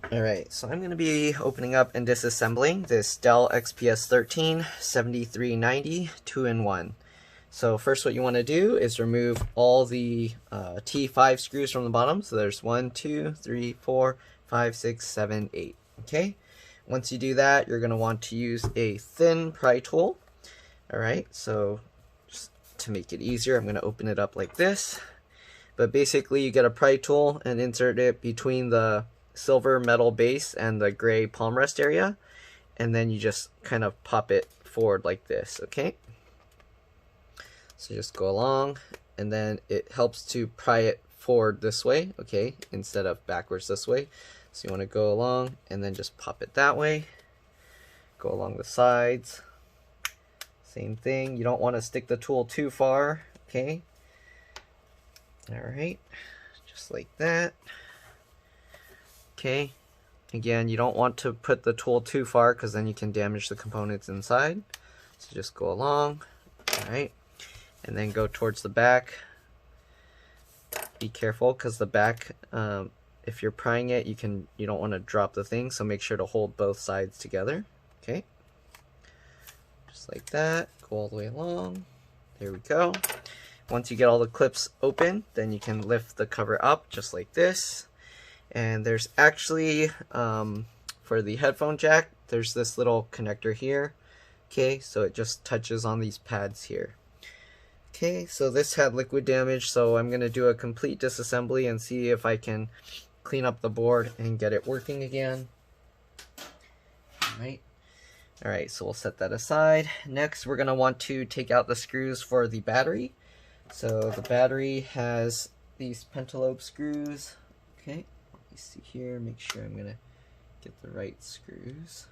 Alright, so I'm going to be opening up and disassembling this DELL XPS 13 7390 2-in-1. So first what you want to do is remove all the T5 screws from the bottom. So there's 1, 2, 3, 4, 5, 6, 7, 8. Okay, once you do that, you're going to want to use a thin pry tool. Alright, so just to make it easier, I'm going to open it up like this. But basically you get a pry tool and insert it between the silver metal base and the gray palm rest area, and then you just kind of pop it forward like this. Okay, so just go along, and then it helps to pry it forward this way, okay, instead of backwards this way. So you want to go along and then just pop it that way, go along the sides, same thing. You don't want to stick the tool too far. Okay, all right, just like that. Okay, again, you don't want to put the tool too far because then you can damage the components inside. So just go along, alright, and then go towards the back. Be careful because the back, if you're prying it, you don't want to drop the thing, so make sure to hold both sides together. Okay, just like that, go all the way along. There we go. Once you get all the clips open, then you can lift the cover up just like this. And there's actually, for the headphone jack, there's this little connector here. Okay, so it just touches on these pads here. Okay, so this had liquid damage, so I'm going to do a complete disassembly and see if I can clean up the board and get it working again. Alright, so we'll set that aside. Next, we're going to want to take out the screws for the battery. So the battery has these pentalobe screws. Okay. See here, make sure I'm gonna get the right screws.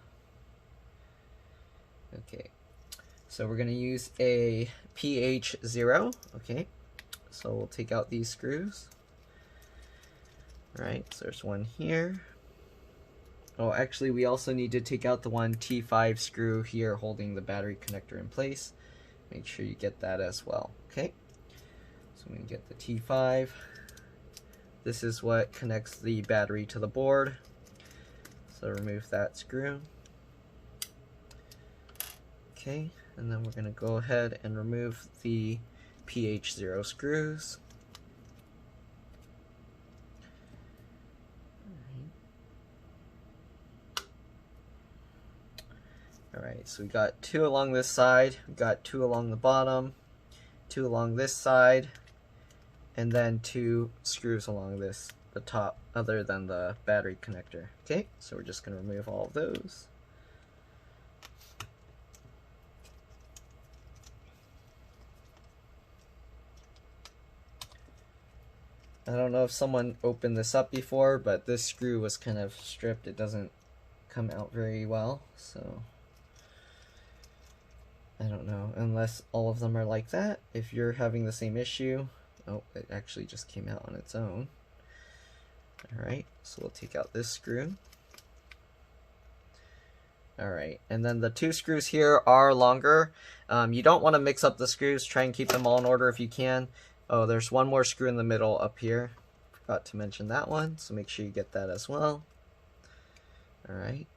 Okay, so we're gonna use a PH0. Okay, so we'll take out these screws. Alright, so there's one here. Oh, actually we also need to take out the one T5 screw here holding the battery connector in place. Make sure you get that as well. Okay, so I'm gonna get the T5. This is what connects the battery to the board. So remove that screw. Okay, and then we're going to go ahead and remove the PH0 screws. Alright, so we got 2 along this side, we got 2 along the bottom, 2 along this side, and then 2 screws along the top other than the battery connector. Okay, so we're just going to remove all of those. I don't know if someone opened this up before, but this screw was kind of stripped. It doesn't come out very well, so I don't know, unless all of them are like that. If you're having the same issue, oh, it actually just came out on its own. Alright, so we'll take out this screw. Alright, and then the 2 screws here are longer. You don't want to mix up the screws. Try and keep them all in order if you can. Oh, there's one more screw in the middle up here. Forgot to mention that one, so make sure you get that as well. Alright.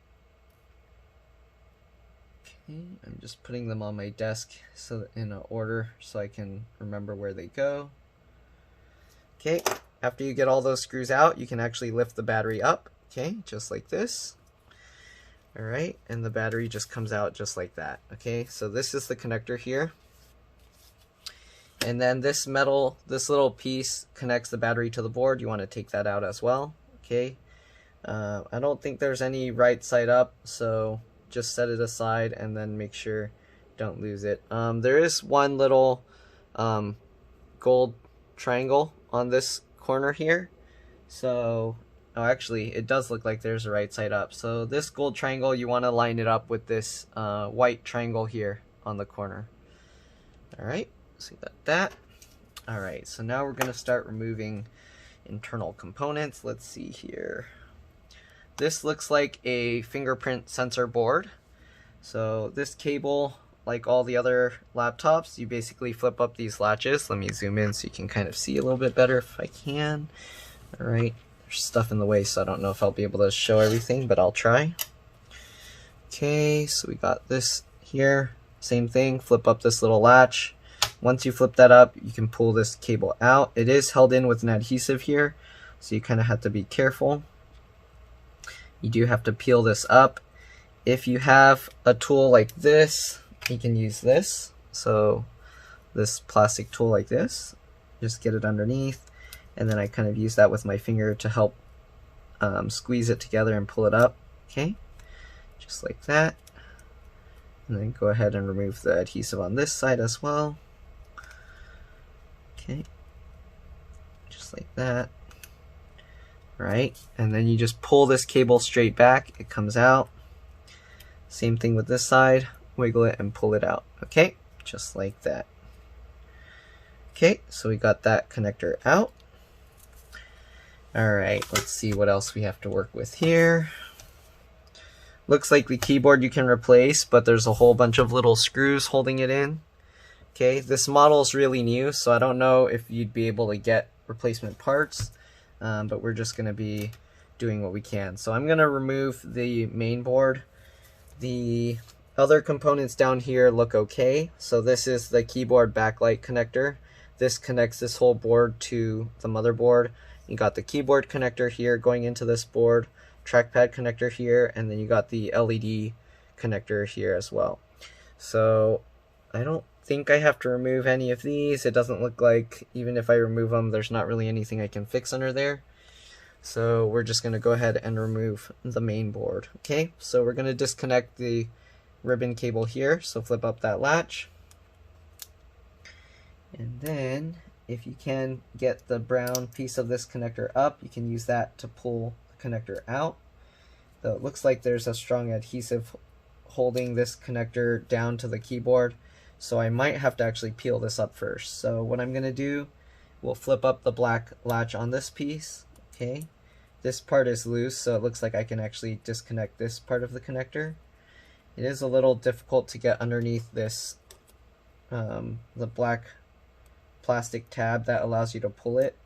Okay, I'm just putting them on my desk so in an order so I can remember where they go. Okay, after you get all those screws out, you can actually lift the battery up, okay, just like this. Alright, and the battery just comes out just like that. Okay, so this is the connector here. And then this little piece connects the battery to the board. You want to take that out as well. Okay, I don't think there's any right side up, so just set it aside and then make sure don't lose it. There is one little gold triangle on this corner here, so oh, actually it does look like there's a right side up. So this gold triangle, you want to line it up with this white triangle here on the corner. Alright, so you got that. Alright, so now we're going to start removing internal components. Let's see here. This looks like a fingerprint sensor board. So this cable, like all the other laptops, you basically flip up these latches. Let me zoom in so you can kind of see a little bit better if I can. Alright, there's stuff in the way, so I don't know if I'll be able to show everything, but I'll try. Okay, so we got this here. Same thing, flip up this little latch. Once you flip that up, you can pull this cable out. It is held in with an adhesive here, so you kind of have to be careful. You do have to peel this up. If you have a tool like this, you can use this. So this plastic tool like this, just get it underneath, and then I kind of use that with my finger to help squeeze it together and pull it up. Okay, just like that. And then go ahead and remove the adhesive on this side as well. Okay, just like that. Right, and then you just pull this cable straight back, it comes out. Same thing with this side, wiggle it and pull it out. Okay, just like that. Okay, so we got that connector out. Alright, let's see what else we have to work with here. Looks like the keyboard you can replace, but there's a whole bunch of little screws holding it in. Okay, this model is really new, so I don't know if you'd be able to get replacement parts, but we're just going to be doing what we can. So I'm going to remove the main board. The other components down here look okay. So this is the keyboard backlight connector. This connects this whole board to the motherboard. You got the keyboard connector here going into this board, trackpad connector here, and then you got the LED connector here as well. So I don't think I have to remove any of these. It doesn't look like, even if I remove them, there's not really anything I can fix under there. So we're just going to go ahead and remove the main board. Okay, so we're going to disconnect the ribbon cable here. So flip up that latch. And then if you can get the brown piece of this connector up, you can use that to pull the connector out. Though it looks like there's a strong adhesive holding this connector down to the keyboard. So I might have to actually peel this up first. So what I'm going to do, we'll flip up the black latch on this piece. Okay, this part is loose, so it looks like I can actually disconnect this part of the connector. It is a little difficult to get underneath this, the black plastic tab that allows you to pull it,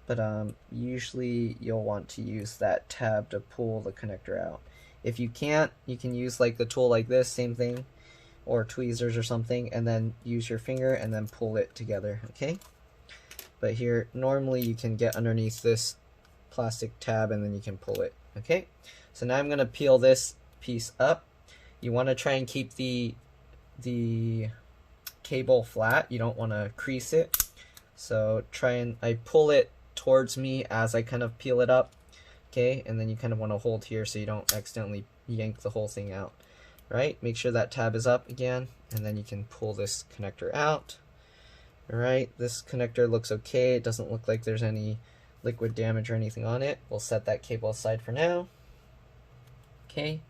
but usually you'll want to use that tab to pull the connector out. If you can't, you can use like the tool like this, same thing, or tweezers or something, and then use your finger and then pull it together. Okay, but here normally you can get underneath this plastic tab and then you can pull it. Okay, so now I'm going to peel this piece up. You want to try and keep the cable flat. You don't want to crease it, so I pull it towards me as I kind of peel it up. Okay, and then you kind of want to hold here so you don't accidentally yank the whole thing out. Right, make sure that tab is up again, and then you can pull this connector out. Alright, this connector looks okay. It doesn't look like there's any liquid damage or anything on it. We'll set that cable aside for now. Okay,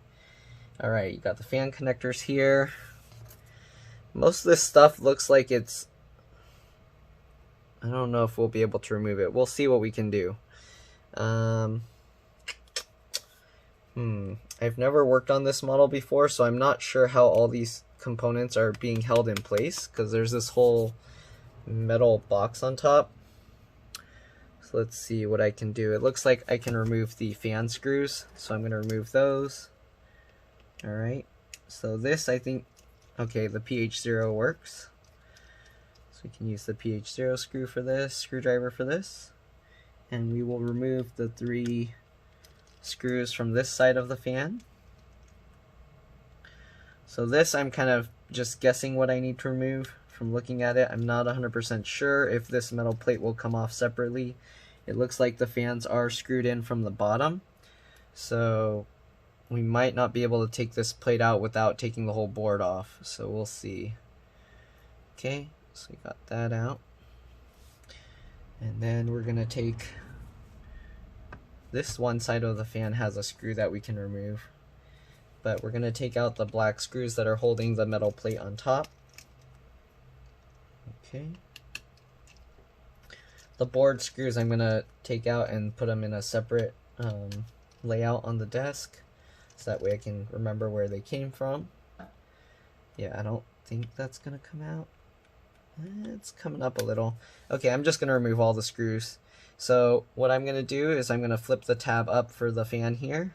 alright, you got the fan connectors here. Most of this stuff looks like it's, I don't know if we'll be able to remove it. We'll see what we can do. I've never worked on this model before, so I'm not sure how all these components are being held in place, because there's this whole metal box on top. So let's see what I can do. It looks like I can remove the fan screws, so I'm going to remove those. Alright, so this I think, okay, the PH0 works. So we can use the PH0 screwdriver for this. And we will remove the 3 screws from this side of the fan. So this I'm kind of just guessing what I need to remove from looking at it. I'm not 100% sure if this metal plate will come off separately. It looks like the fans are screwed in from the bottom, so we might not be able to take this plate out without taking the whole board off, so we'll see. Okay, so we got that out. And then we're gonna take this one side of the fan has a screw that we can remove, but we're gonna take out the black screws that are holding the metal plate on top. Okay. The board screws I'm gonna take out and put them in a separate layout on the desk, so that way I can remember where they came from. Yeah, I don't think that's gonna come out. It's coming up a little. Okay, I'm just gonna remove all the screws. So what I'm going to do is I'm going to flip the tab up for the fan here.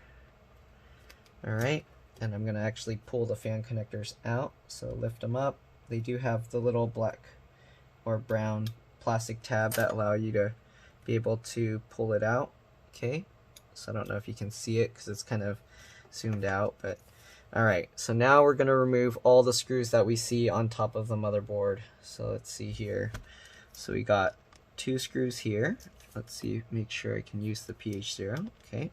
Alright, and I'm going to actually pull the fan connectors out. So lift them up. They do have the little black or brown plastic tab that allow you to be able to pull it out. Okay, so I don't know if you can see it because it's kind of zoomed out, but alright, so now we're going to remove all the screws that we see on top of the motherboard. So let's see here. So we got 2 screws here. Let's see, make sure I can use the PH0. Okay.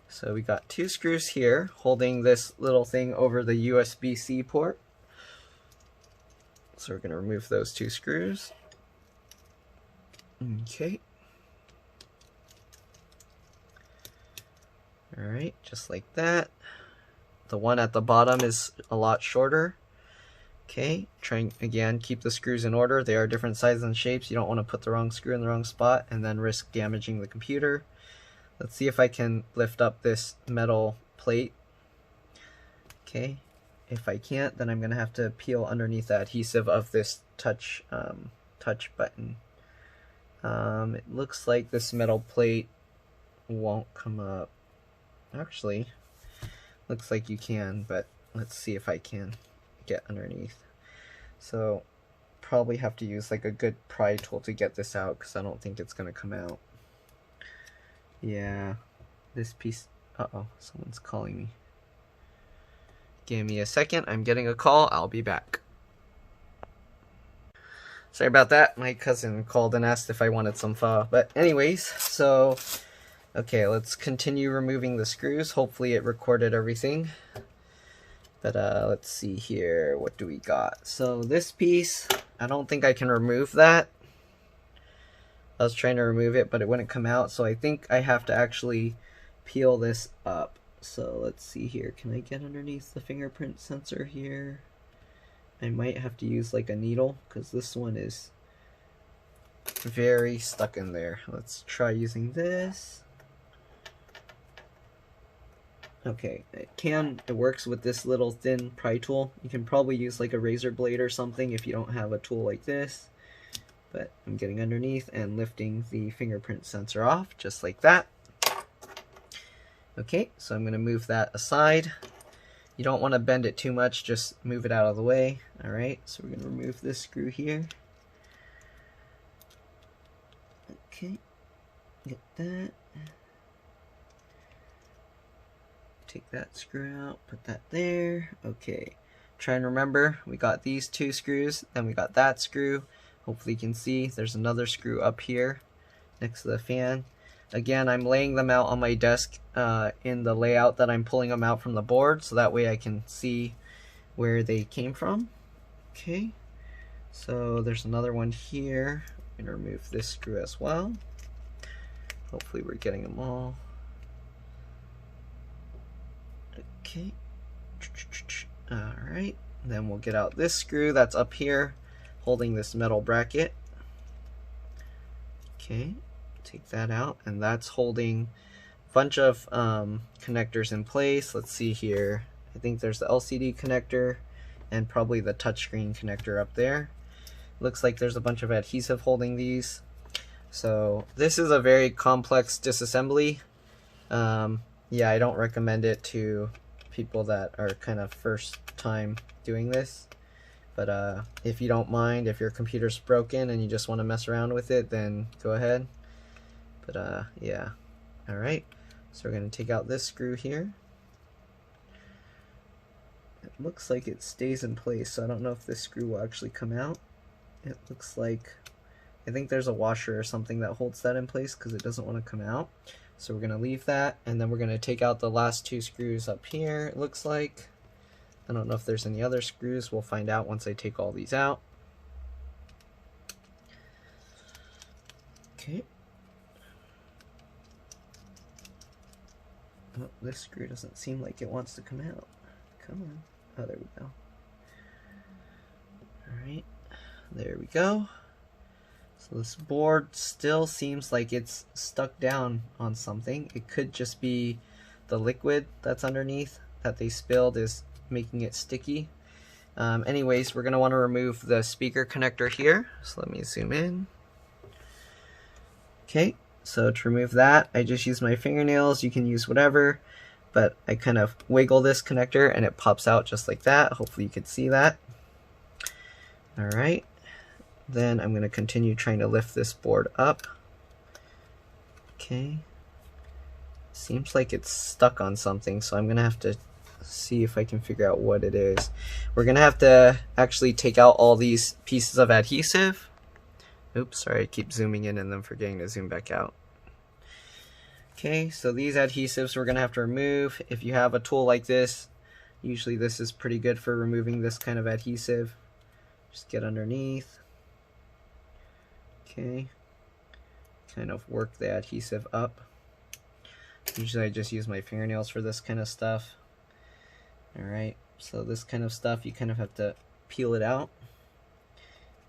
So we got 2 screws here holding this little thing over the USB-C port. So we're going to remove those 2 screws. Okay. Alright, just like that. The one at the bottom is a lot shorter. Okay, trying again, keep the screws in order. They are different sizes and shapes. You don't want to put the wrong screw in the wrong spot and then risk damaging the computer. Let's see if I can lift up this metal plate. Okay, if I can't, then I'm going to have to peel underneath the adhesive of this touch button. It looks like this metal plate won't come up. Actually, looks like you can, but let's see if I can get underneath. So probably have to use like a good pry tool to get this out because I don't think it's going to come out. Yeah, this piece, uh-oh, someone's calling me. Give me a second, I'm getting a call, I'll be back. Sorry about that, my cousin called and asked if I wanted some pho. But anyways, so, okay, let's continue removing the screws. Hopefully it recorded everything. But let's see here, what do we got? So this piece, I don't think I can remove that. I was trying to remove it, but it wouldn't come out, so I think I have to actually peel this up. So let's see here, can I get underneath the fingerprint sensor here? I might have to use like a needle, because this one is very stuck in there. Let's try using this. Okay, it works with this little thin pry tool. You can probably use like a razor blade or something if you don't have a tool like this. But I'm getting underneath and lifting the fingerprint sensor off, just like that. Okay, so I'm going to move that aside. You don't want to bend it too much, just move it out of the way. Alright, so we're going to remove this screw here. Okay, get that. Take that screw out, put that there. Okay, try and remember, we got these 2 screws, then we got that screw. Hopefully you can see there's another screw up here next to the fan. Again, I'm laying them out on my desk in the layout that I'm pulling them out from the board, so that way I can see where they came from. Okay, so there's another one here. I'm going to remove this screw as well. Hopefully we're getting them all. Okay, alright, then we'll get out this screw that's up here holding this metal bracket. Okay, take that out, and that's holding a bunch of connectors in place. Let's see here, I think there's the LCD connector and probably the touchscreen connector up there. Looks like there's a bunch of adhesive holding these. So this is a very complex disassembly. Yeah, I don't recommend it to people that are kind of first time doing this. But if you don't mind, if your computer's broken and you just want to mess around with it, then go ahead. But yeah. Alright, so we're going to take out this screw here. It looks like it stays in place, so I don't know if this screw will actually come out. It looks like, I think there's a washer or something that holds that in place because it doesn't want to come out. So we're going to leave that, and then we're going to take out the last 2 screws up here, it looks like. I don't know if there's any other screws. We'll find out once I take all these out. Okay. Oh, this screw doesn't seem like it wants to come out. Come on. Oh, there we go. Alright. There we go. So this board still seems like it's stuck down on something. It could just be the liquid that's underneath that they spilled is making it sticky. Anyways, we're going to want to remove the speaker connector here. So let me zoom in. Okay, so to remove that, I just use my fingernails. You can use whatever, but I kind of wiggle this connector and it pops out just like that. Hopefully you could see that. All right, then I'm going to continue trying to lift this board up. Okay, seems like it's stuck on something, so I'm going to have to see if I can figure out what it is. We're going to have to actually take out all these pieces of adhesive. Oops, sorry, I keep zooming in and then forgetting to zoom back out. Okay, so these adhesives we're going to have to remove. If you have a tool like this, usually this is pretty good for removing this kind of adhesive. Just get underneath. Okay, kind of work the adhesive up. Usually I just use my fingernails for this kind of stuff. Alright, so this kind of stuff you kind of have to peel it out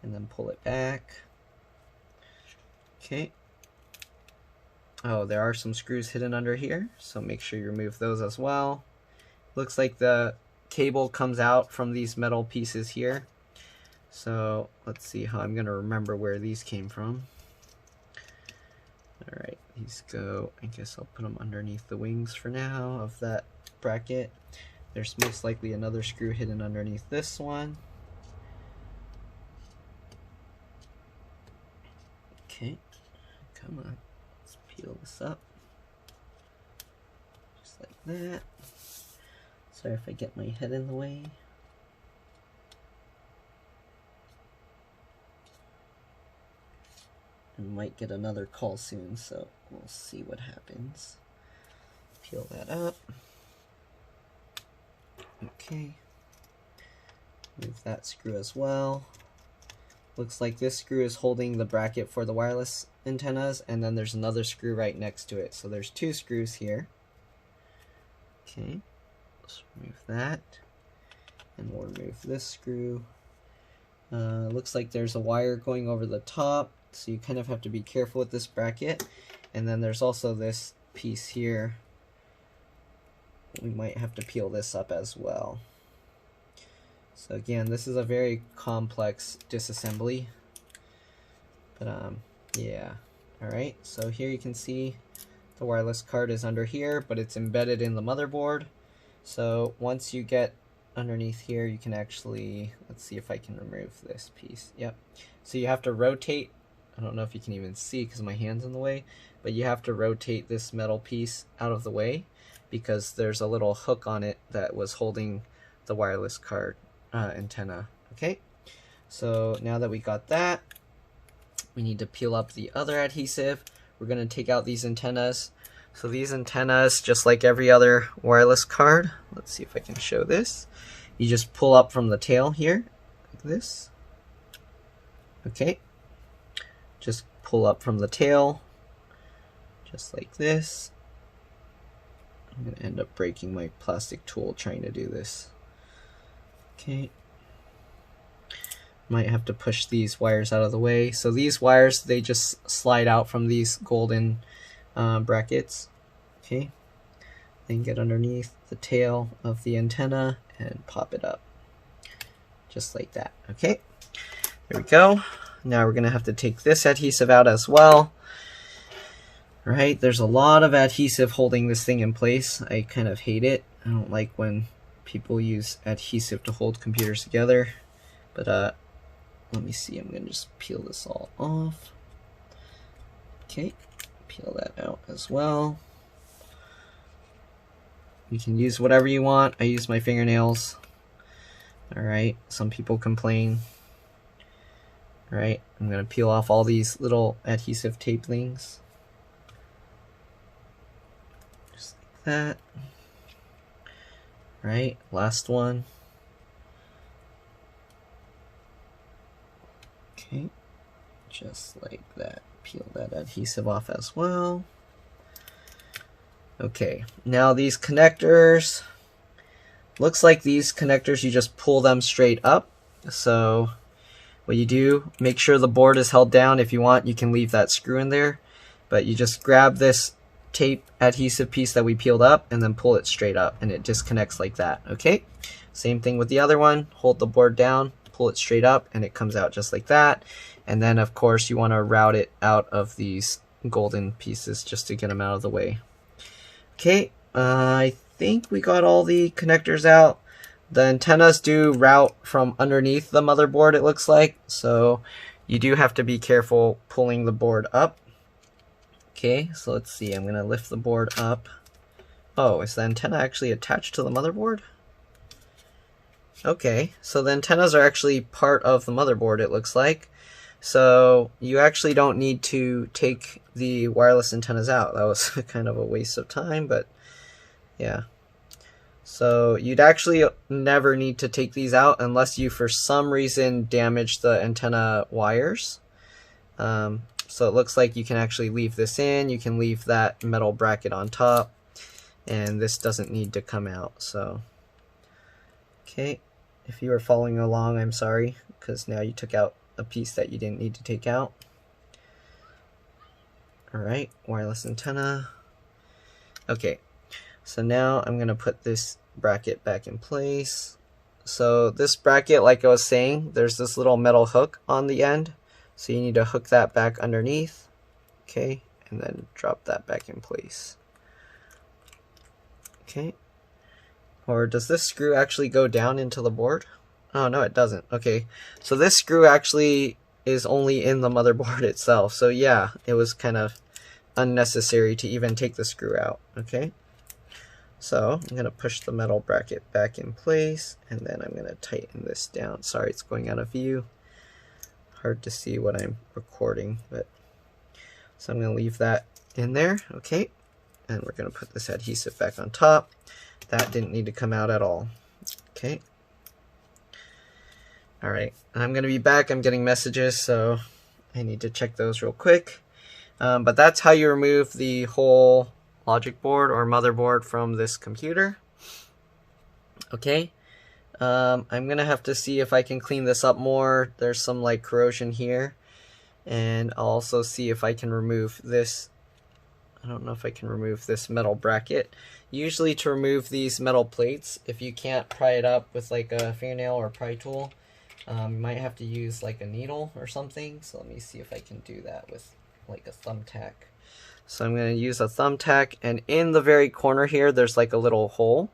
and then pull it back. Okay. Oh, there are some screws hidden under here, so make sure you remove those as well. Looks like the cable comes out from these metal pieces here. So let's see how I'm going to remember where these came from. Alright, these go, I guess I'll put them underneath the wings for now of that bracket. There's most likely another screw hidden underneath this one. Okay, come on, let's peel this up. Just like that. Sorry if I get my head in the way. And might get another call soon, so we'll see what happens. Peel that up. Okay. Move that screw as well. Looks like this screw is holding the bracket for the wireless antennas, and then there's another screw right next to it. So there's two screws here. Okay, let's remove that. And we'll remove this screw. Looks like there's a wire going over the top, so you kind of have to be careful with this bracket. And then there's also this piece here. We might have to peel this up as well. So again, this is a very complex disassembly, but yeah. Alright, so here you can see the wireless card is under here, but it's embedded in the motherboard. So once you get underneath here, you can actually, let's see if I can remove this piece. Yep. So you have to rotate, I don't know if you can even see because my hand's in the way, but you have to rotate this metal piece out of the way because there's a little hook on it that was holding the wireless card antenna. Okay, so now that we got that, we need to peel up the other adhesive. We're going to take out these antennas. So these antennas, just like every other wireless card, let's see if I can show this. You just pull up from the tail here, like this. Okay, just pull up from the tail, just like this. I'm going to end up breaking my plastic tool trying to do this. Okay, might have to push these wires out of the way. So these wires, they just slide out from these golden brackets. Okay, then get underneath the tail of the antenna and pop it up, just like that. Okay, there we go. Now we're gonna have to take this adhesive out as well. Right, there's a lot of adhesive holding this thing in place. I kind of hate it. I don't like when people use adhesive to hold computers together, but let me see, I'm gonna just peel this all off. Okay, peel that out as well. You can use whatever you want. I use my fingernails. Alright, some people complain. Alright, I'm gonna peel off all these little adhesive tape things. Just like that. Right, last one. Okay, just like that. Peel that adhesive off as well. Okay, now these connectors, looks like these connectors, you just pull them straight up. So what you do, make sure the board is held down. If you want, you can leave that screw in there, but you just grab this tape adhesive piece that we peeled up and then pull it straight up and it disconnects like that. Okay, same thing with the other one. Hold the board down, pull it straight up, and it comes out just like that. And then of course you want to route it out of these golden pieces just to get them out of the way. Okay, I think we got all the connectors out. The antennas do route from underneath the motherboard, it looks like, so you do have to be careful pulling the board up. Okay, so let's see, I'm going to lift the board up. Oh, is the antenna actually attached to the motherboard? Okay, so the antennas are actually part of the motherboard, it looks like. So you actually don't need to take the wireless antennas out. That was kind of a waste of time, but yeah. So you'd actually never need to take these out unless you for some reason damage the antenna wires. So it looks like you can actually leave this in, you can leave that metal bracket on top, and this doesn't need to come out. So okay, if you were following along, I'm sorry, because now you took out a piece that you didn't need to take out. Alright, wireless antenna. Okay, so now I'm going to put this bracket back in place. So this bracket, like I was saying, there's this little metal hook on the end. So you need to hook that back underneath. Okay, and then drop that back in place. Okay. Or does this screw actually go down into the board? Oh, no, it doesn't. Okay, so this screw actually is only in the motherboard itself. So yeah, it was kind of unnecessary to even take the screw out. Okay, so I'm going to push the metal bracket back in place, and then I'm going to tighten this down. Sorry, it's going out of view. Hard to see what I'm recording, but so I'm going to leave that in there. Okay, and we're going to put this adhesive back on top. That didn't need to come out at all. Okay. Alright, I'm going to be back. I'm getting messages, so I need to check those real quick. But that's how you remove the whole logic board or motherboard from this computer. Okay. I'm going to have to see if I can clean this up more. There's some like corrosion here. And I'll also see if I can remove this. I don't know if I can remove this metal bracket. Usually to remove these metal plates, if you can't pry it up with like a fingernail or pry tool, you might have to use like a needle or something. So let me see if I can do that with like a thumbtack. So I'm going to use a thumbtack, and in the very corner here there's like a little hole.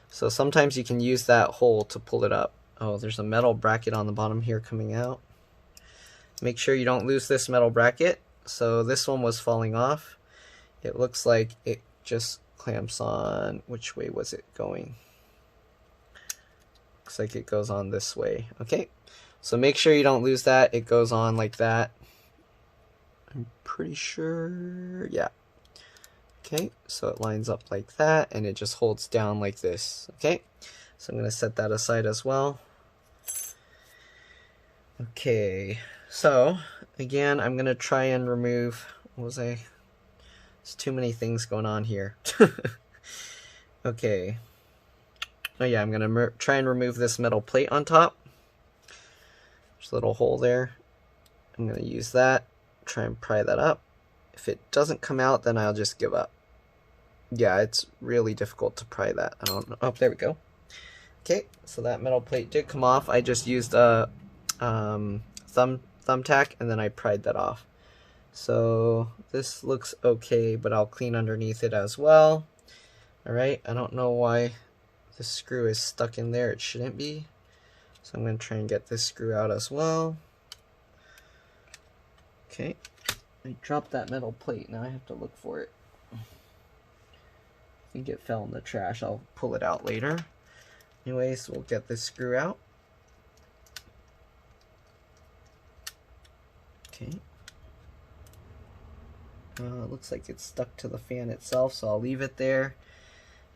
So sometimes you can use that hole to pull it up. Oh, there's a metal bracket on the bottom here coming out. Make sure you don't lose this metal bracket. So this one was falling off. It looks like it just clamps on. Which way was it going? Looks like it goes on this way. Okay, so make sure you don't lose that. It goes on like that. I'm pretty sure, yeah. Okay, so it lines up like that, and it just holds down like this. Okay, so I'm going to set that aside as well. Okay, so again, I'm going to try and remove, what was I? There's too many things going on here. Okay. Oh yeah, I'm going to try and remove this metal plate on top. There's a little hole there. I'm going to use that, try and pry that up. If it doesn't come out, then I'll just give up. Yeah, it's really difficult to pry that. I don't know. Oh, there we go. Okay, so that metal plate did come off. I just used a thumbtack, and then I pried that off. So this looks okay, but I'll clean underneath it as well. Alright, I don't know why this screw is stuck in there. It shouldn't be. So I'm going to try and get this screw out as well. Okay, I dropped that metal plate. Now I have to look for it. I think it fell in the trash. I'll pull it out later. Anyways, we'll get this screw out. Okay. It looks like it's stuck to the fan itself, so I'll leave it there.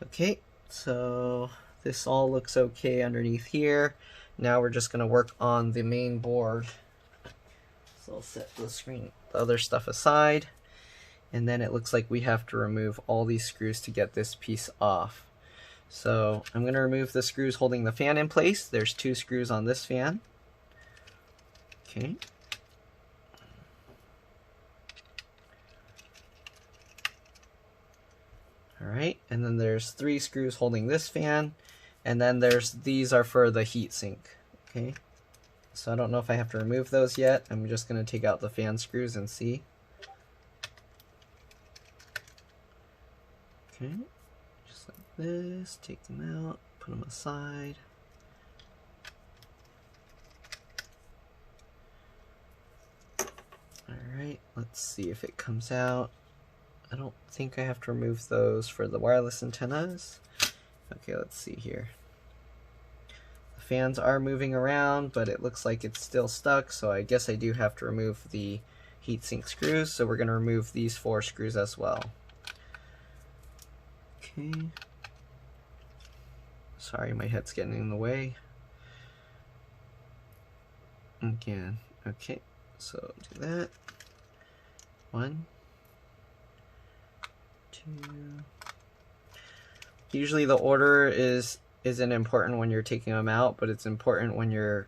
Okay, so this all looks okay underneath here. Now we're just going to work on the main board. So I'll set the other stuff aside. And then it looks like we have to remove all these screws to get this piece off. So I'm going to remove the screws holding the fan in place. There's 2 screws on this fan. Okay. Alright, and then there's 3 screws holding this fan. And then these are for the heatsink. Okay. So I don't know if I have to remove those yet. I'm just going to take out the fan screws and see. Okay, just like this, take them out, put them aside. Alright, let's see if it comes out. I don't think I have to remove those for the wireless antennas. Okay, let's see here. The fans are moving around, but it looks like it's still stuck, so I guess I do have to remove the heatsink screws, so we're going to remove these 4 screws as well. Okay. Sorry, my head's getting in the way. Again, okay, so do that. 1, 2. Usually the order isn't important when you're taking them out, but it's important when you're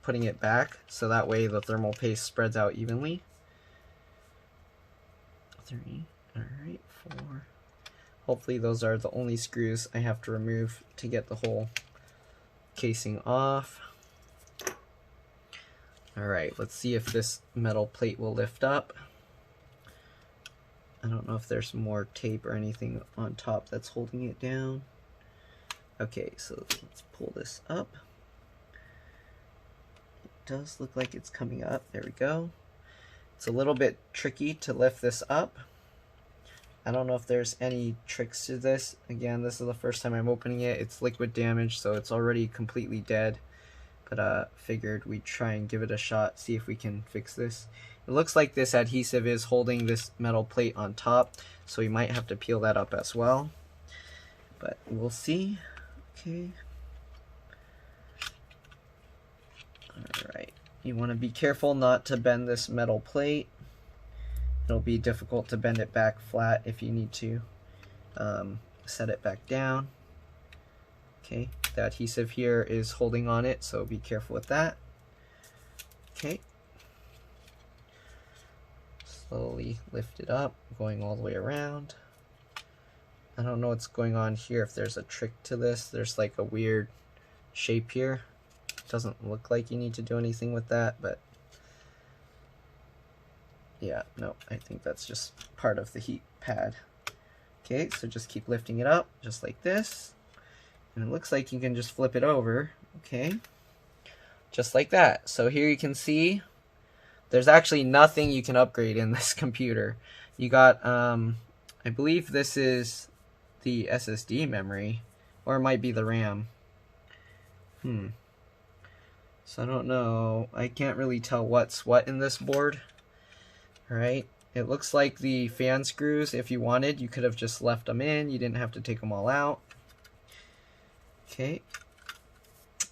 putting it back, so that way the thermal paste spreads out evenly. 3, alright, 4. Hopefully those are the only screws I have to remove to get the whole casing off. Alright, let's see if this metal plate will lift up. I don't know if there's more tape or anything on top that's holding it down. Okay, so let's pull this up. It does look like it's coming up. There we go. It's a little bit tricky to lift this up. I don't know if there's any tricks to this. Again, this is the first time I'm opening it. It's liquid damage, so it's already completely dead. But figured we'd try and give it a shot, see if we can fix this. It looks like this adhesive is holding this metal plate on top, so we might have to peel that up as well. But we'll see. Okay. Alright. You want to be careful not to bend this metal plate. It'll be difficult to bend it back flat if you need to set it back down. Okay, the adhesive here is holding on it, so be careful with that. Okay. Slowly lift it up, going all the way around. I don't know what's going on here, if there's a trick to this. There's like a weird shape here. It doesn't look like you need to do anything with that, but yeah, no, I think that's just part of the heat pad. Okay, so just keep lifting it up, just like this. And it looks like you can just flip it over, okay, just like that. So here you can see there's actually nothing you can upgrade in this computer. You got, I believe this is the SSD memory, or it might be the RAM. So I don't know, I can't really tell what's what in this board. Alright, it looks like the fan screws, if you wanted, you could have just left them in, you didn't have to take them all out. Okay,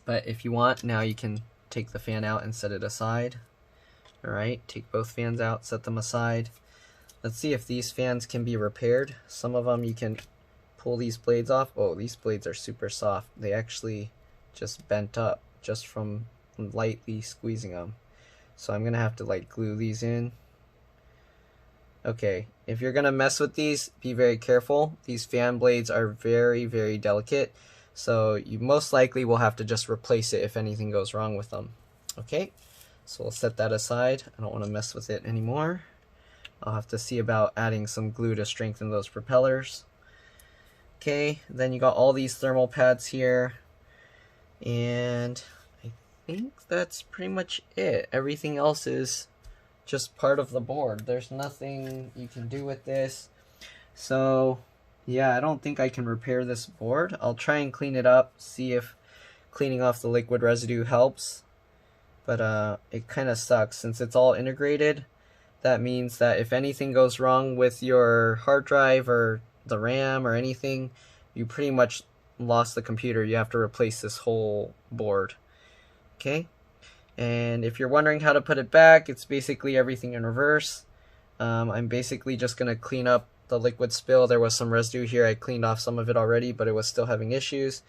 but if you want, now you can take the fan out and set it aside. Alright, take both fans out, set them aside. Let's see if these fans can be repaired. Some of them you can pull these blades off. Oh, these blades are super soft. They actually just bent up just from lightly squeezing them. So I'm gonna have to like glue these in. Okay, if you're gonna mess with these, be very careful. These fan blades are very, very delicate. So you most likely will have to just replace it if anything goes wrong with them. Okay, so we'll set that aside. I don't want to mess with it anymore. I'll have to see about adding some glue to strengthen those propellers. Okay, then you got all these thermal pads here. And I think that's pretty much it. Everything else is just part of the board. There's nothing you can do with this. So yeah, I don't think I can repair this board. I'll try and clean it up, see if cleaning off the liquid residue helps. But it kind of sucks since it's all integrated. That means that if anything goes wrong with your hard drive or the RAM or anything, you pretty much lost the computer. You have to replace this whole board. Okay? And if you're wondering how to put it back, it's basically everything in reverse. I'm basically just going to clean up the liquid spill. There was some residue here. I cleaned off some of it already, but it was still having issues.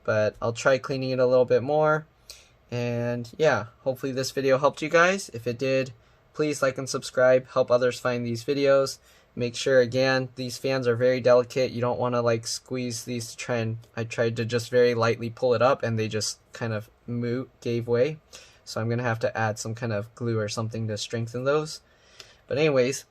But I'll try cleaning it a little bit more. And yeah, hopefully this video helped you guys. If it did, please like and subscribe. Help others find these videos. Make sure, again, these fans are very delicate. You don't want to like squeeze these to try and... I tried to just very lightly pull it up and they just kind of gave way. So I'm going to have to add some kind of glue or something to strengthen those. But anyways,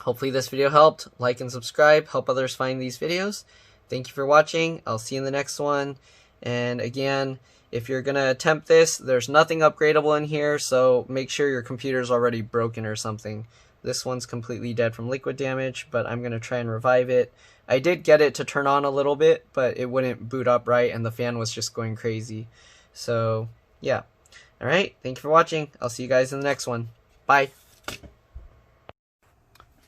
Hopefully this video helped. Like and subscribe, help others find these videos. Thank you for watching. I'll see you in the next one. And again, if you're going to attempt this, there's nothing upgradable in here, so make sure your computer's already broken or something. This one's completely dead from liquid damage, but I'm going to try and revive it. I did get it to turn on a little bit, but it wouldn't boot up right, and the fan was just going crazy. So, yeah. Alright, thank you for watching. I'll see you guys in the next one. Bye.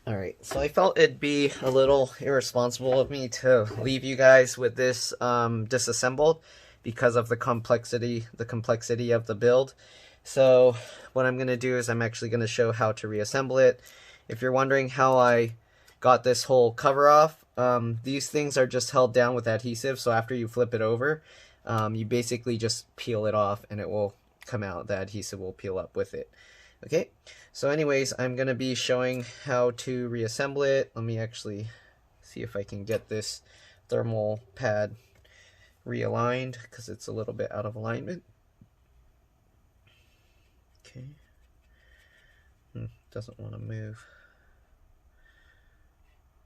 Alright, so I felt it'd be a little irresponsible of me to leave you guys with this disassembled because of the complexity of the build. So what I'm going to do is I'm actually going to show how to reassemble it. If you're wondering how I got this whole cover off, these things are just held down with adhesive, so after you flip it over, you basically just peel it off and it will come out. The adhesive will peel up with it. Okay, so anyways, I'm going to be showing how to reassemble it. Let me actually see if I can get this thermal pad realigned because it's a little bit out of alignment. Okay, doesn't want to move.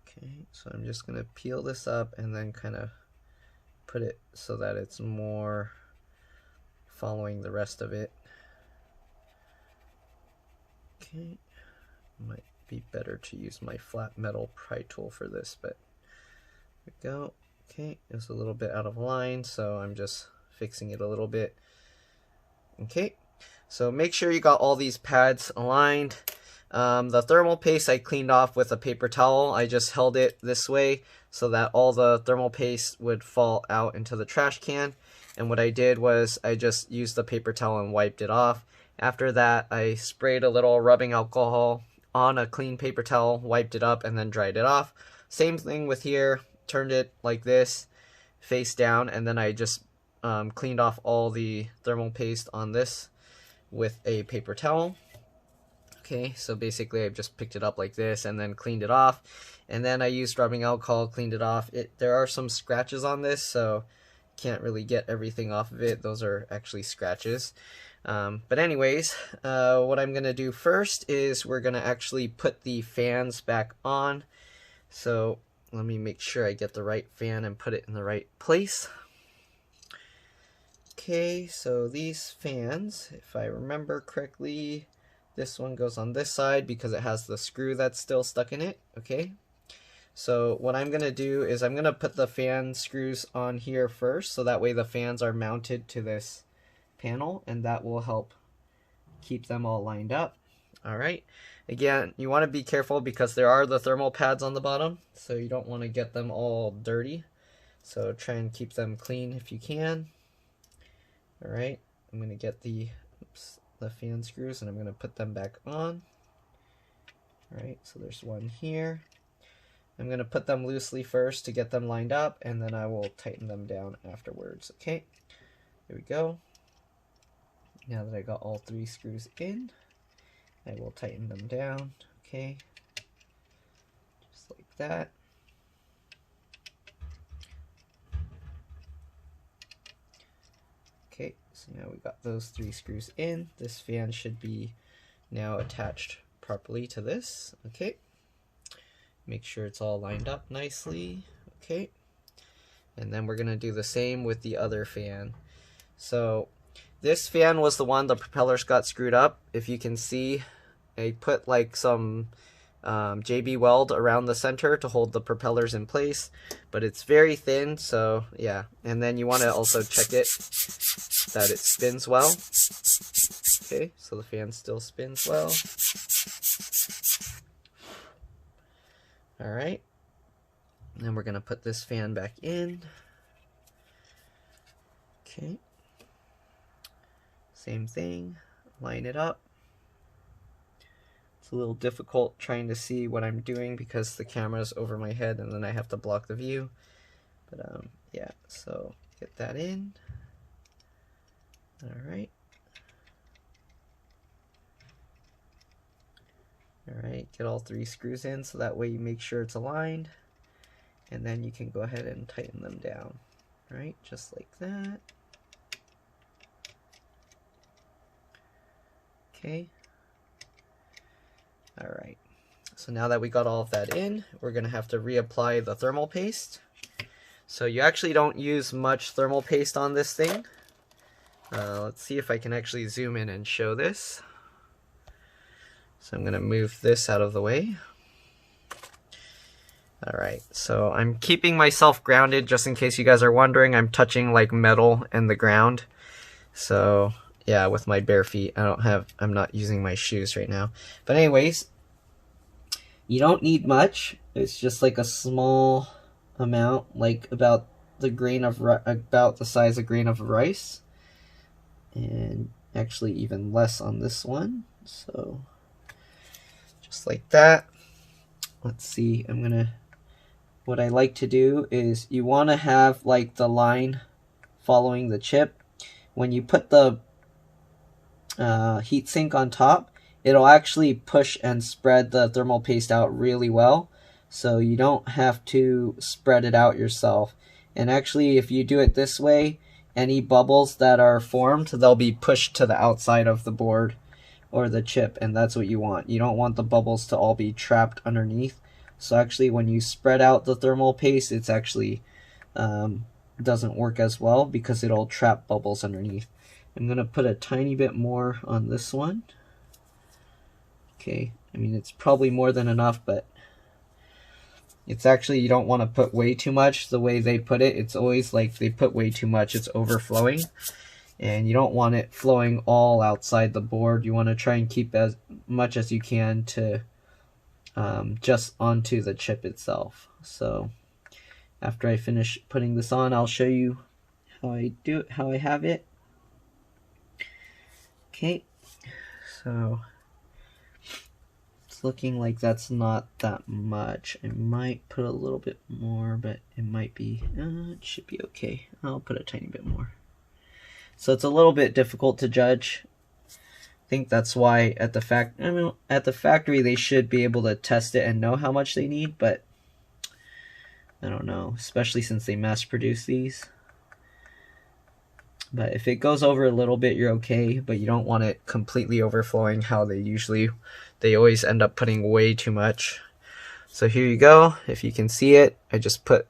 Okay, so I'm just going to peel this up and then kind of put it so that it's more following the rest of it. Okay, might be better to use my flat metal pry tool for this, but there we go. Okay, it's a little bit out of line, so I'm just fixing it a little bit. Okay, so make sure you got all these pads aligned. The thermal paste I cleaned off with a paper towel. I just held it this way so that all the thermal paste would fall out into the trash can. And what I did was I just used the paper towel and wiped it off. After that, I sprayed a little rubbing alcohol on a clean paper towel, wiped it up, and then dried it off. Same thing with here, turned it like this, face down, and then I just cleaned off all the thermal paste on this with a paper towel. Okay, so basically I just picked it up like this and then cleaned it off. And then I used rubbing alcohol, cleaned it off. There are some scratches on this, so can't really get everything off of it. Those are actually scratches. But anyways, what I'm going to do first is we're going to actually put the fans back on. So let me make sure I get the right fan and put it in the right place. Okay, so these fans, if I remember correctly, this one goes on this side because it has the screw that's still stuck in it. Okay, so what I'm going to do is I'm going to put the fan screws on here first, so that way the fans are mounted to this panel, and that will help keep them all lined up. Alright, again, you want to be careful because there are the thermal pads on the bottom, so you don't want to get them all dirty. So try and keep them clean if you can. Alright, I'm going to get the fan screws and I'm going to put them back on. Alright, so there's one here. I'm going to put them loosely first to get them lined up, and then I will tighten them down afterwards. Okay, there we go. Now that I got all three screws in, I will tighten them down. Okay, just like that. Okay, so now we got those three screws in. This fan should be now attached properly to this. Okay, make sure it's all lined up nicely. Okay, and then we're going to do the same with the other fan. So this fan was the one the propellers got screwed up. If you can see, I put like some JB weld around the center to hold the propellers in place, but it's very thin, so yeah. And then you want to also check it that it spins well. Okay, so the fan still spins well. Alright, then we're going to put this fan back in. Okay, same thing, line it up. It's a little difficult trying to see what I'm doing because the camera's over my head and then I have to block the view. But yeah, so get that in. Alright. Alright, get all three screws in so that way you make sure it's aligned. And then you can go ahead and tighten them down. Right, just like that. Okay. Alright. So now that we got all of that in, we're going to have to reapply the thermal paste. So you actually don't use much thermal paste on this thing. Let's see if I can actually zoom in and show this. So I'm going to move this out of the way. Alright, so I'm keeping myself grounded just in case you guys are wondering. I'm touching like metal and the ground. So yeah, with my bare feet, I'm not using my shoes right now. But anyways, you don't need much. It's just like a small amount, like about the size of grain of rice. And actually even less on this one. So just like that. Let's see, what I like to do is you want to have like the line following the chip. When you put the heatsink on top, it'll actually push and spread the thermal paste out really well. So you don't have to spread it out yourself. And actually, if you do it this way, any bubbles that are formed, they'll be pushed to the outside of the board or the chip, and that's what you want. You don't want the bubbles to all be trapped underneath. So actually, when you spread out the thermal paste, it's actually doesn't work as well because it'll trap bubbles underneath. I'm going to put a tiny bit more on this one. Okay, I mean, it's probably more than enough, but it's actually, you don't want to put way too much. The way they put it, it's always like they put way too much, it's overflowing. And you don't want it flowing all outside the board. You want to try and keep as much as you can to just onto the chip itself. So after I finish putting this on, I'll show you how I do it, how I have it. Okay, so it's looking like that's not that much. I might put a little bit more, but it might be, it should be okay. I'll put a tiny bit more. So it's a little bit difficult to judge. I think that's why at the factory they should be able to test it and know how much they need, but I don't know, especially since they mass produce these. But if it goes over a little bit, you're okay, but you don't want it completely overflowing how they always end up putting way too much. So here you go. If you can see it, I just put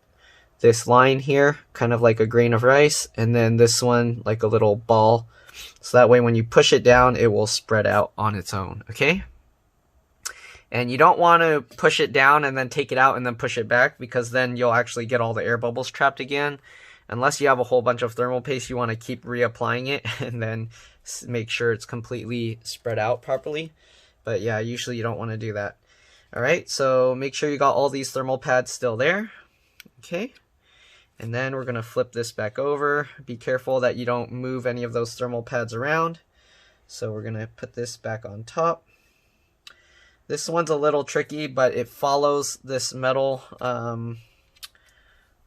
this line here, kind of like a grain of rice, and then this one like a little ball. So that way when you push it down, it will spread out on its own, okay? And you don't want to push it down and then take it out and then push it back, because then you'll actually get all the air bubbles trapped again. Unless you have a whole bunch of thermal paste, you want to keep reapplying it and then make sure it's completely spread out properly. But yeah, usually you don't want to do that. Alright, so make sure you got all these thermal pads still there. Okay, and then we're going to flip this back over. Be careful that you don't move any of those thermal pads around. So we're going to put this back on top. This one's a little tricky, but it follows this metal,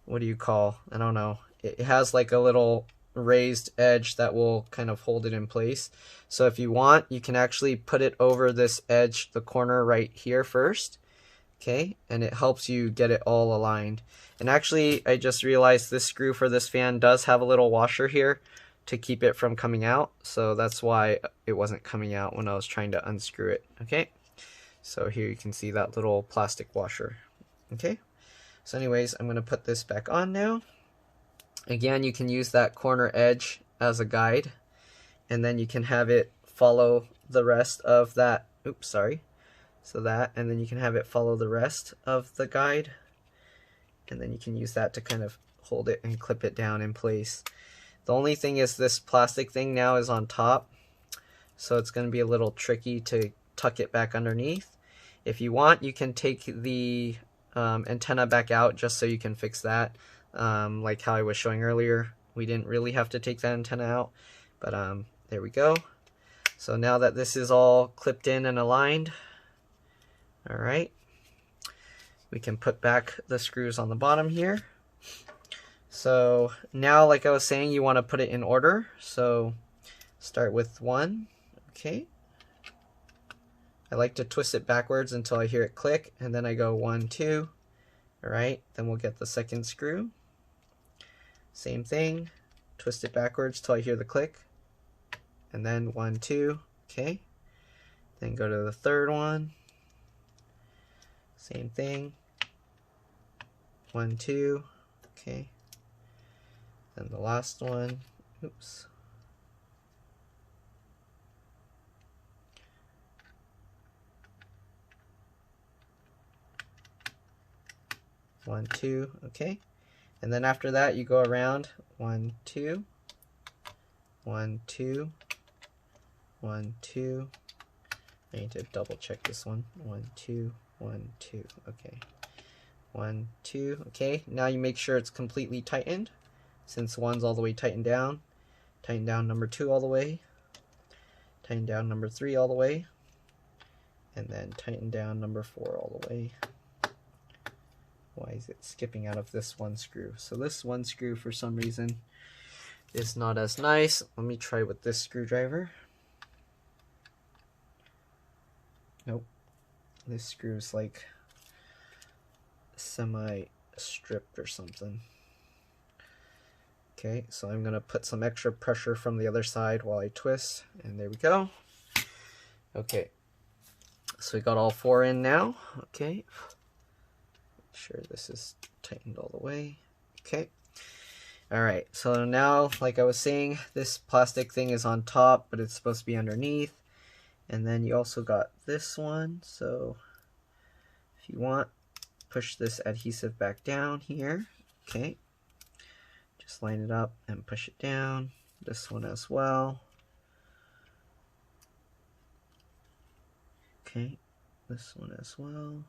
what do you call, I don't know. It has like a little raised edge that will kind of hold it in place. So if you want, you can actually put it over this edge, the corner right here first. Okay, and it helps you get it all aligned. And actually, I just realized this screw for this fan does have a little washer here to keep it from coming out. So that's why it wasn't coming out when I was trying to unscrew it. Okay, so here you can see that little plastic washer. Okay, so anyways, I'm going to put this back on now. Again, you can use that corner edge as a guide, and then you can have it follow the rest of that. Oops, sorry. So that, and then you can have it follow the rest of the guide, and then you can use that to kind of hold it and clip it down in place. The only thing is this plastic thing now is on top, so it's going to be a little tricky to tuck it back underneath. If you want, you can take the antenna back out just so you can fix that. Like how I was showing earlier, we didn't really have to take that antenna out, but there we go. So now that this is all clipped in and aligned, alright, we can put back the screws on the bottom here. So now, like I was saying, you want to put it in order. So start with one. Okay, I like to twist it backwards until I hear it click, and then I go 1, 2. Alright, then we'll get the second screw. Same thing, twist it backwards till I hear the click, and then 1, 2. Okay, then go to the third one, Same thing. 1, 2. Okay. And the last one. Oops. One, 2. Okay. And then after that, you go around 1, 2. 1, 2. 1, 2. I need to double check this one. 1, 2. 1, 2. Okay. 1, 2. Okay. Now you make sure it's completely tightened. Since 1's all the way tightened down. Tighten down number 2 all the way. Tighten down number 3 all the way. And then tighten down number 4 all the way. Why is it skipping out of this one screw? So this one screw, for some reason, is not as nice. Let me try with this screwdriver. Nope. This screw is like semi-stripped or something. Okay, so I'm going to put some extra pressure from the other side while I twist, and there we go. Okay, so we got all 4 in now. Okay, make sure this is tightened all the way. Okay, all right, so now, like I was saying, this plastic thing is on top, but it's supposed to be underneath. And then you also got this one, so if you want, push this adhesive back down here. Okay. Just line it up and push it down. This one as well. Okay, this one as well.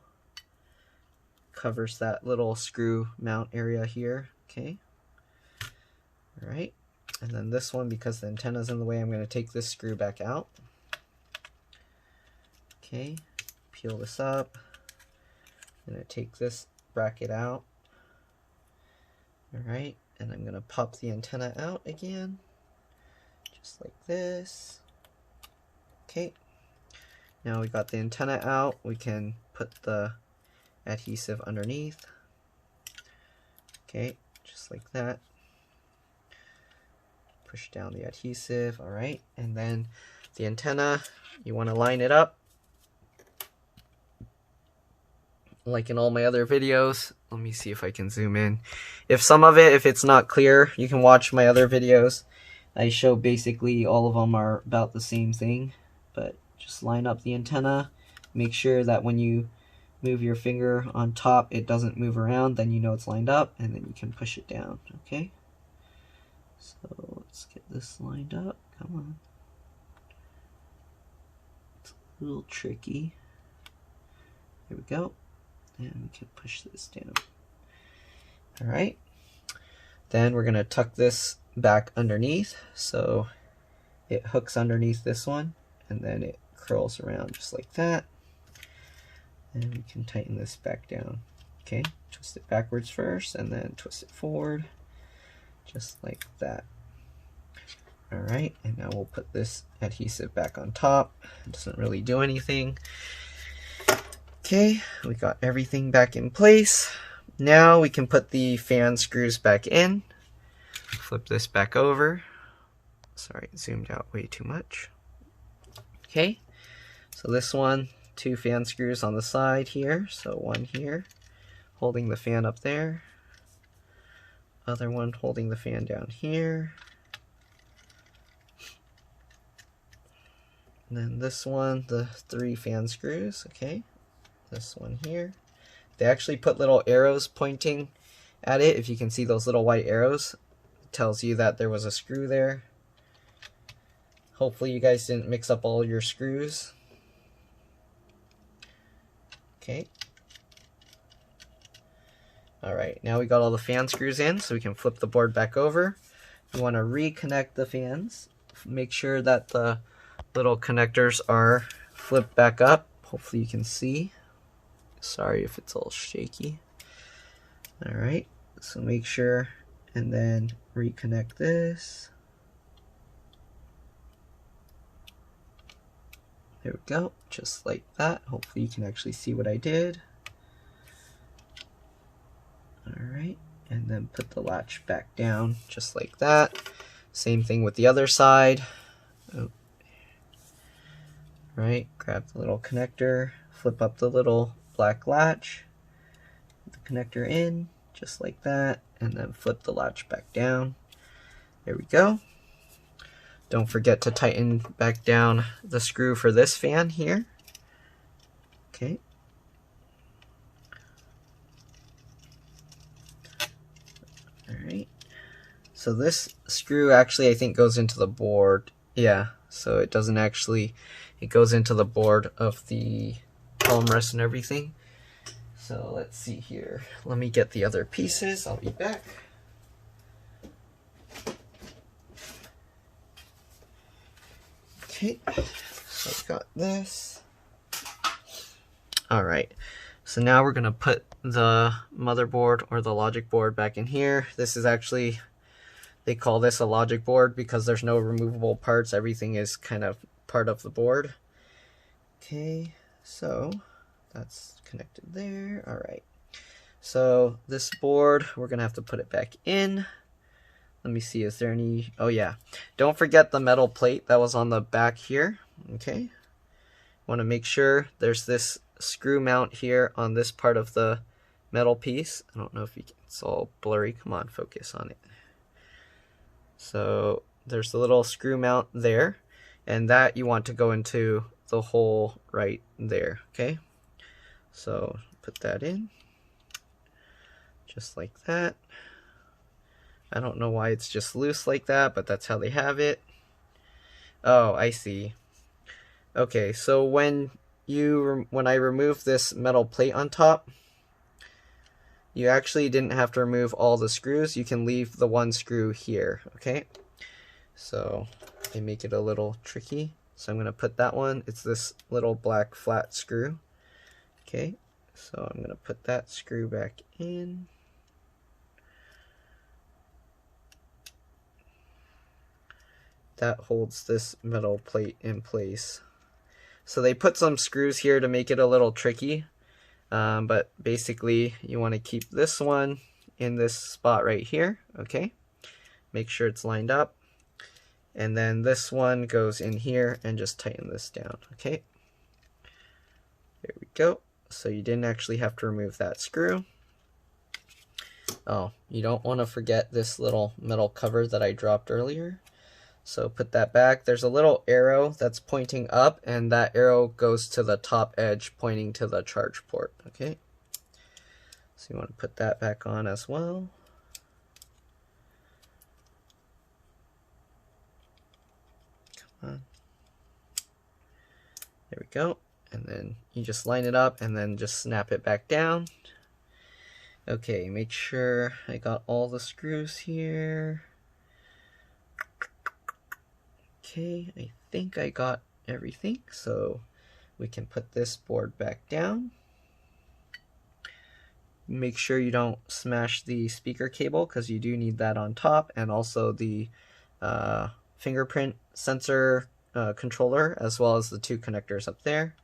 Covers that little screw mount area here. Okay. Alright. And then this one, because the antenna's in the way, I'm going to take this screw back out. Okay. Peel this up. I'm going to take this bracket out. Alright. And I'm going to pop the antenna out again, just like this. Okay, now we got the antenna out, we can put the adhesive underneath. Okay, just like that. Push down the adhesive, alright, and then the antenna, you want to line it up like in all my other videos. Let me see if I can zoom in. If some of it, if it's not clear, you can watch my other videos. I show basically all of them are about the same thing, but just line up the antenna. Make sure that when you move your finger on top, it doesn't move around, then you know it's lined up, and then you can push it down, okay? So let's get this lined up, come on. It's a little tricky. There we go. And we can push this down. Alright. Then we're going to tuck this back underneath so it hooks underneath this one, and then it curls around just like that. And we can tighten this back down. Okay, twist it backwards first and then twist it forward just like that. Alright, and now we'll put this adhesive back on top. It doesn't really do anything. Okay, we got everything back in place. Now we can put the fan screws back in. Flip this back over. Sorry, it zoomed out way too much. Okay, so this one, 2 fan screws on the side here. So one here, holding the fan up there. Other one holding the fan down here. And then this one, the 3 fan screws, okay. This one here. They actually put little arrows pointing at it. If you can see those little white arrows, it tells you that there was a screw there. Hopefully you guys didn't mix up all your screws. Okay. Alright, now we got all the fan screws in, so we can flip the board back over. We want to reconnect the fans. Make sure that the little connectors are flipped back up. Hopefully you can see. Sorry if it's all shaky. Alright, so make sure, and then reconnect this. There we go, just like that. Hopefully you can actually see what I did. Alright, and then put the latch back down just like that. Same thing with the other side. Oh. Right, grab the little connector, flip up the little black latch, put the connector in, just like that, and then flip the latch back down. There we go. Don't forget to tighten back down the screw for this fan here. Okay. Alright. So this screw actually I think goes into the board. Yeah, so it doesn't actually, it goes into the board of the column rest and everything. So let's see here. Let me get the other pieces. I'll be back. Okay, so I've got this. Alright, so now we're going to put the motherboard or the logic board back in here. This is actually, they call this a logic board because there's no removable parts. Everything is kind of part of the board. Okay, so that's connected there. Alright, so this board, we're going to have to put it back in. Let me see, is there any, oh yeah, don't forget the metal plate that was on the back here. Okay, want to make sure there's this screw mount here on this part of the metal piece. I don't know if you can, it's all blurry. Come on, focus on it. So there's the little screw mount there, and that you want to go into the hole right there. Okay, so put that in just like that. I don't know why it's just loose like that, but that's how they have it. Oh, I see. Okay, so when I removed this metal plate on top, you actually didn't have to remove all the screws. You can leave the one screw here, okay? So they make it a little tricky. So I'm going to put that one. It's this little black flat screw. Okay, so I'm going to put that screw back in. That holds this metal plate in place. So they put some screws here to make it a little tricky, but basically you want to keep this one in this spot right here. Okay, make sure it's lined up, and then this one goes in here and just tighten this down. Okay, there we go. So you didn't actually have to remove that screw. Oh, you don't want to forget this little metal cover that I dropped earlier. So put that back. There's a little arrow that's pointing up, and that arrow goes to the top edge pointing to the charge port. Okay, so you want to put that back on as well. Come on. There we go. And then you just line it up and then just snap it back down. Okay, make sure I got all the screws here. Okay, I think I got everything, so we can put this board back down. Make sure you don't smash the speaker cable because you do need that on top, and also the fingerprint sensor controller, as well as the two connectors up there.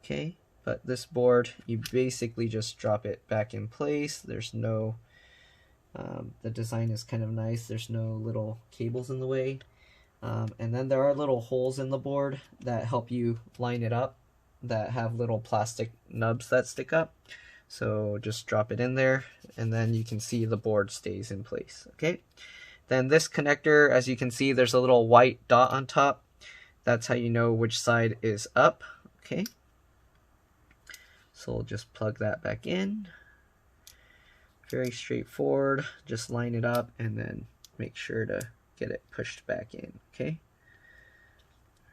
Okay, but this board, you basically just drop it back in place. There's no, the design is kind of nice. There's no little cables in the way. And then there are little holes in the board that help you line it up that have little plastic nubs that stick up. So just drop it in there, and then you can see the board stays in place. Okay, then this connector, as you can see, there's a little white dot on top. That's how you know which side is up. Okay, so we'll just plug that back in. Very straightforward. Just line it up and then make sure to get it pushed back in. Okay,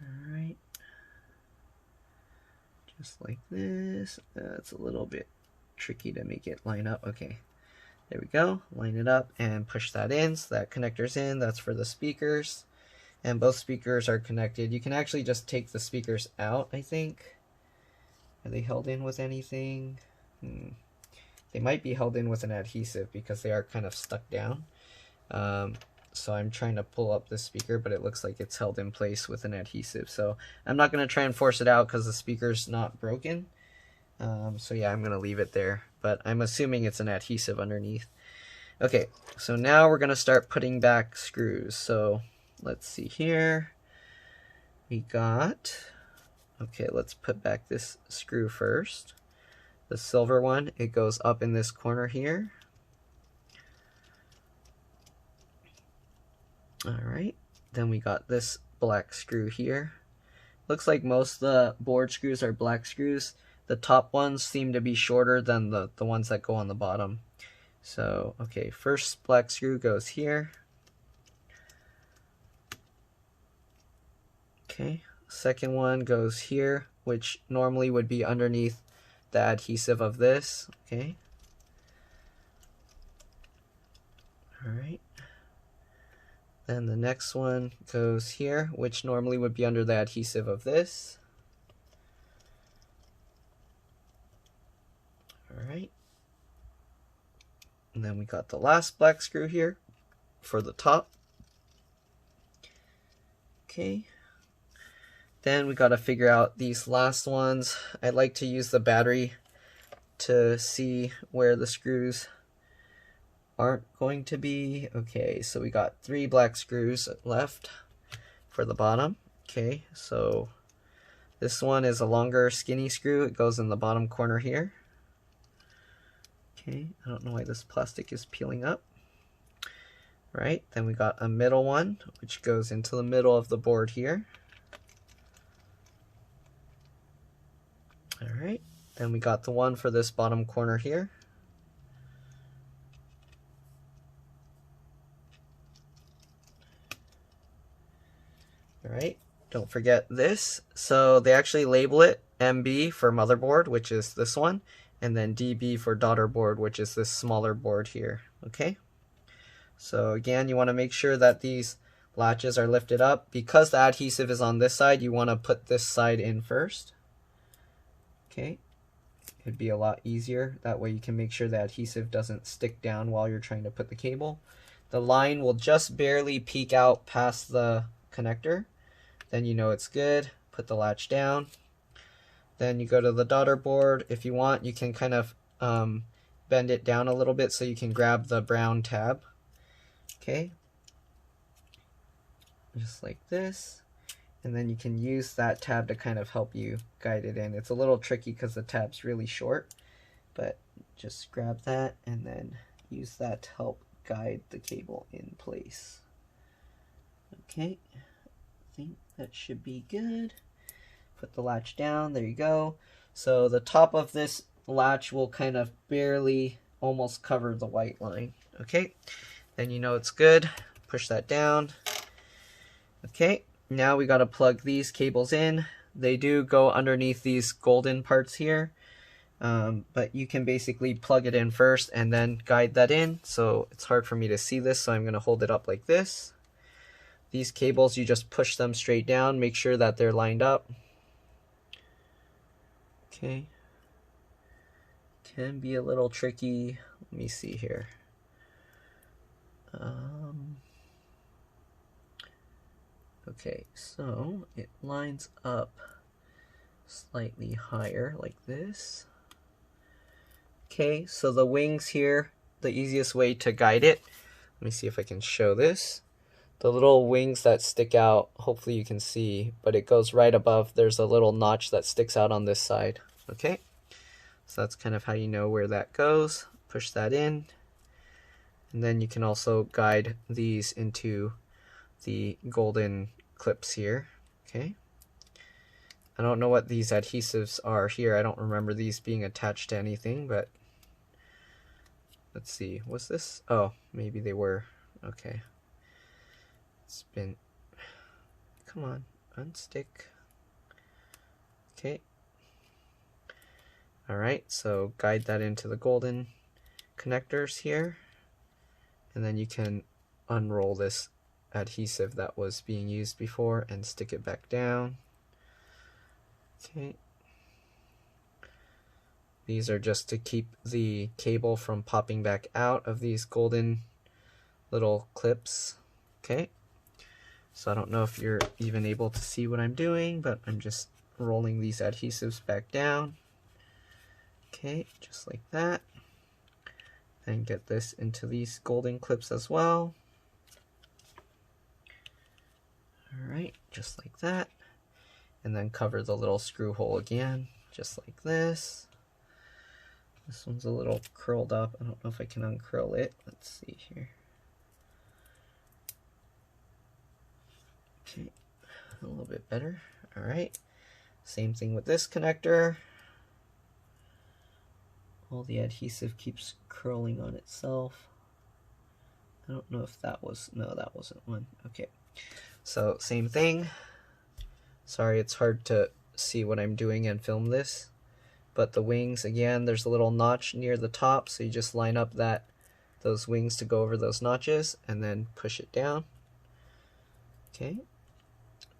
all right, just like this. It's a little bit tricky to make it line up. Okay, there we go. Line it up and push that in, so that connector's in. That's for the speakers, and both speakers are connected. You can actually just take the speakers out, I think. Are they held in with anything? They might be held in with an adhesive because they are kind of stuck down. So I'm trying to pull up this speaker, but it looks like it's held in place with an adhesive. So I'm not going to try and force it out because the speaker's not broken. So yeah, I'm going to leave it there, but I'm assuming it's an adhesive underneath. Okay, so now we're going to start putting back screws. So let's see here. We got, okay, let's put back this screw first. The silver one, it goes up in this corner here. Alright, then we got this black screw here. Looks like most of the board screws are black screws. The top ones seem to be shorter than the ones that go on the bottom. So, okay, first black screw goes here. Okay, second one goes here, which normally would be underneath the adhesive of this. Okay. Alright. Then the next one goes here, which normally would be under the adhesive of this. Alright. And then we got the last black screw here for the top. Okay. Then we got to figure out these last ones. I like to use the battery to see where the screws aren't going to be. Okay, so we got 3 black screws left for the bottom. Okay, so this one is a longer skinny screw. It goes in the bottom corner here. Okay, I don't know why this plastic is peeling up. Right, then we got a middle one, which goes into the middle of the board here. Alright, then we got the one for this bottom corner here. Alright, don't forget this. So they actually label it MB for motherboard, which is this one, and then DB for daughter board, which is this smaller board here. Okay, so again, you want to make sure that these latches are lifted up. Because the adhesive is on this side, you want to put this side in first. Okay, it'd be a lot easier. That way you can make sure the adhesive doesn't stick down while you're trying to put the cable. The line will just barely peek out past the connector. Then you know it's good. Put the latch down. Then you go to the daughter board. If you want, you can kind of bend it down a little bit so you can grab the brown tab. Okay, just like this. And then you can use that tab to kind of help you guide it in. It's a little tricky because the tab's really short, but just grab that and then use that to help guide the cable in place. Okay, I think that should be good. Put the latch down, there you go. So the top of this latch will kind of barely almost cover the white line. Okay, then you know it's good. Push that down. Okay, now we got to plug these cables in. They do go underneath these golden parts here, but you can basically plug it in first and then guide that in. So it's hard for me to see this, so I'm going to hold it up like this. These cables, you just push them straight down, make sure that they're lined up. Okay, can be a little tricky. Let me see here. Okay, so it lines up slightly higher like this. Okay, so the wings here, the easiest way to guide it, let me see if I can show this. The little wings that stick out, hopefully you can see, but it goes right above. There's a little notch that sticks out on this side. Okay, so that's kind of how you know where that goes. Push that in, and then you can also guide these into the golden clips here. Okay, I don't know what these adhesives are here. I don't remember these being attached to anything, but let's see. Was this? Oh, maybe they were. Okay. It's been, come on, unstick. Okay. Alright, so guide that into the golden connectors here. And then you can unroll this adhesive that was being used before and stick it back down. Okay. These are just to keep the cable from popping back out of these golden little clips. Okay. So I don't know if you're even able to see what I'm doing, but I'm just rolling these adhesives back down. Okay, just like that. Then get this into these golden clips as well. Alright, just like that. And then cover the little screw hole again, just like this. This one's a little curled up. I don't know if I can uncurl it. Let's see here. Okay, a little bit better. All right, same thing with this connector. All the adhesive keeps curling on itself. I don't know if that was, no, that wasn't one. Okay, so same thing. Sorry, it's hard to see what I'm doing and film this. But the wings, again, there's a little notch near the top, so you just line up those wings to go over those notches and then push it down. Okay,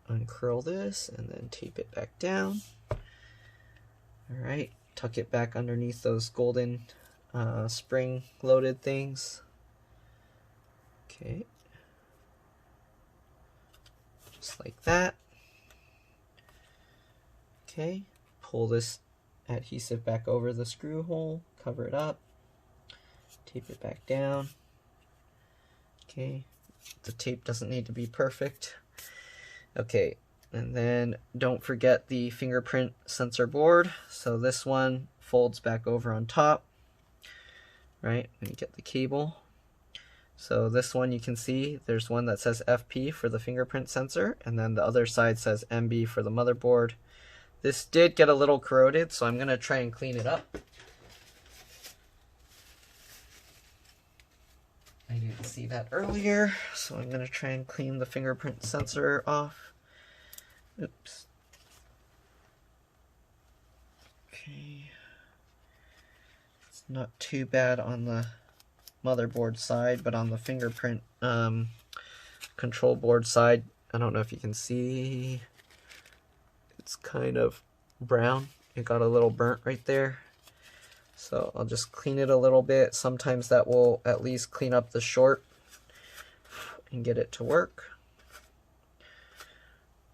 uncurl this and then tape it back down. All right, tuck it back underneath those golden spring loaded things. Okay, just like that. Okay, pull this adhesive back over the screw hole, cover it up, tape it back down. Okay, the tape doesn't need to be perfect. Okay, and then don't forget the fingerprint sensor board. So this one folds back over on top, right? When you get the cable. So this one, you can see there's one that says FP for the fingerprint sensor, and then the other side says MB for the motherboard. This did get a little corroded, so I'm going to try and clean it up. I didn't see that earlier, so I'm going to try and clean the fingerprint sensor off. Oops. Okay. It's not too bad on the motherboard side, but on the fingerprint control board side, I don't know if you can see, it's kind of brown. It got a little burnt right there. So I'll just clean it a little bit. Sometimes that will at least clean up the short and get it to work.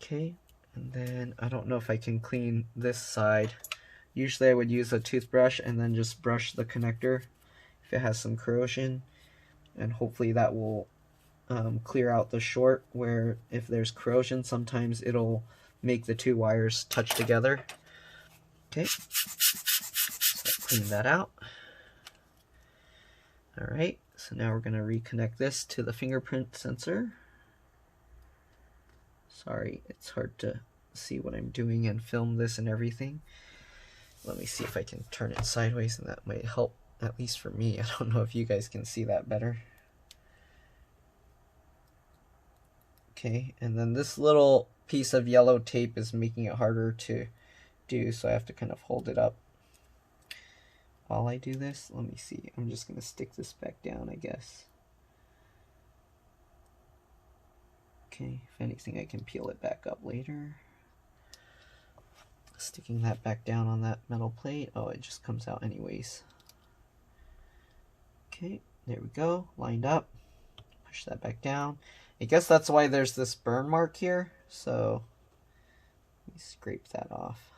Okay, and then I don't know if I can clean this side. Usually I would use a toothbrush and then just brush the connector if it has some corrosion, and hopefully that will clear out the short, where if there's corrosion sometimes it'll make the two wires touch together. Okay, so clean that out. Alright, so now we're going to reconnect this to the fingerprint sensor. Sorry, it's hard to see what I'm doing and film this and everything. Let me see if I can turn it sideways, and that might help, at least for me. I don't know if you guys can see that better. Okay, and then this little piece of yellow tape is making it harder to do, so I have to kind of hold it up while I do this. Let me see, I'm just going to stick this back down, I guess. Okay, if anything I can peel it back up later. Sticking that back down on that metal plate. Oh, it just comes out anyways. Okay, there we go, lined up. Push that back down. I guess that's why there's this burn mark here, so let me scrape that off.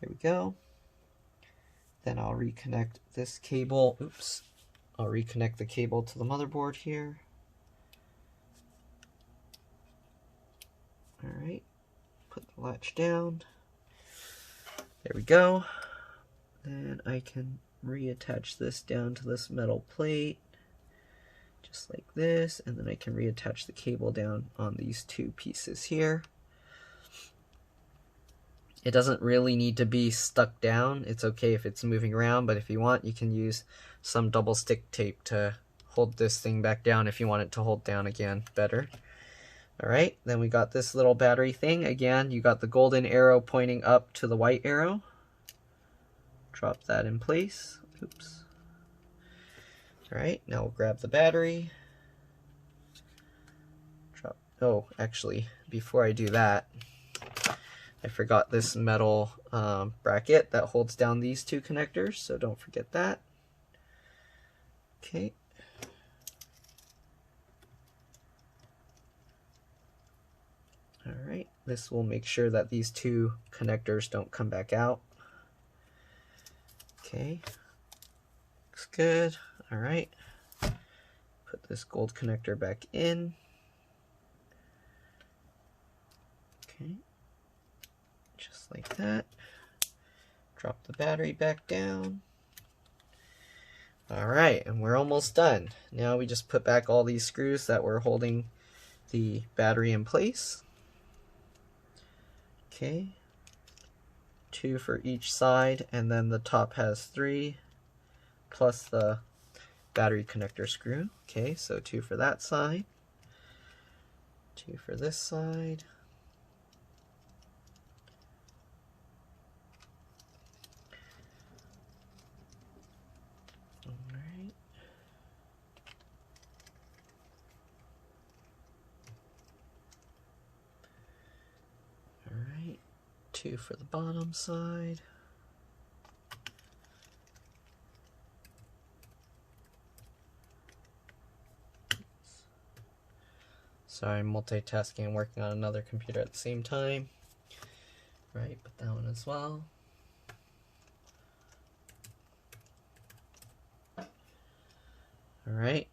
There we go. Then I'll reconnect this cable. Oops. I'll reconnect the cable to the motherboard here. Alright, put the latch down. There we go. Then I can reattach this down to this metal plate, just like this, and then I can reattach the cable down on these two pieces here. It doesn't really need to be stuck down. It's okay if it's moving around, but if you want, you can use some double stick tape to hold this thing back down if you want it to hold down again better. Alright, then we got this little battery thing. Again, you got the golden arrow pointing up to the white arrow. Drop that in place. Oops. Alright, now we'll grab the battery. Drop. Oh, actually, before I do that, I forgot this metal bracket that holds down these two connectors, so don't forget that. Okay. Alright, this will make sure that these two connectors don't come back out. Okay, looks good. Alright, put this gold connector back in. Okay, just like that. Drop the battery back down. Alright, and we're almost done. Now we just put back all these screws that were holding the battery in place. Okay. 2 for each side, and then the top has 3 plus the battery connector screw. Okay, so 2 for that side, 2 for this side. Alright. Alright, 2 for the bottom side. Sorry, I'm multitasking and working on another computer at the same time. Right, put that one as well. Alright,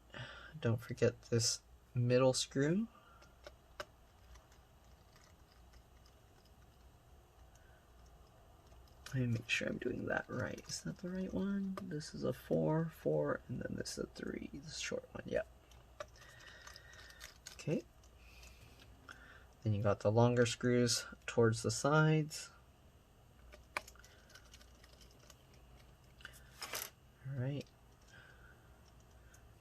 don't forget this middle screw. Let me make sure I'm doing that right. Is that the right one? This is a 4, 4, and then this is a 3, the short one, yeah. Okay. Then you got the longer screws towards the sides. Alright.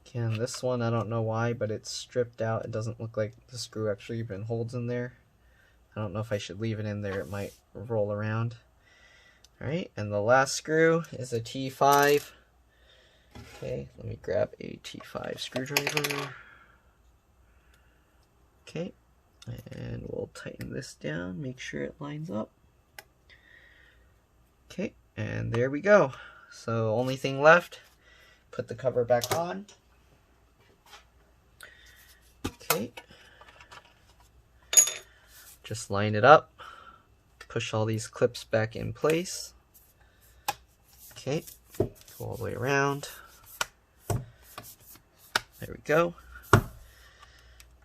Again, this one, I don't know why, but it's stripped out. It doesn't look like the screw actually even holds in there. I don't know if I should leave it in there. It might roll around. Alright, and the last screw is a T5. Okay, let me grab a T5 screwdriver. Okay, and we'll tighten this down, make sure it lines up. Okay, and there we go. So only thing left, put the cover back on. Okay, just line it up, push all these clips back in place. Okay, go all the way around. There we go.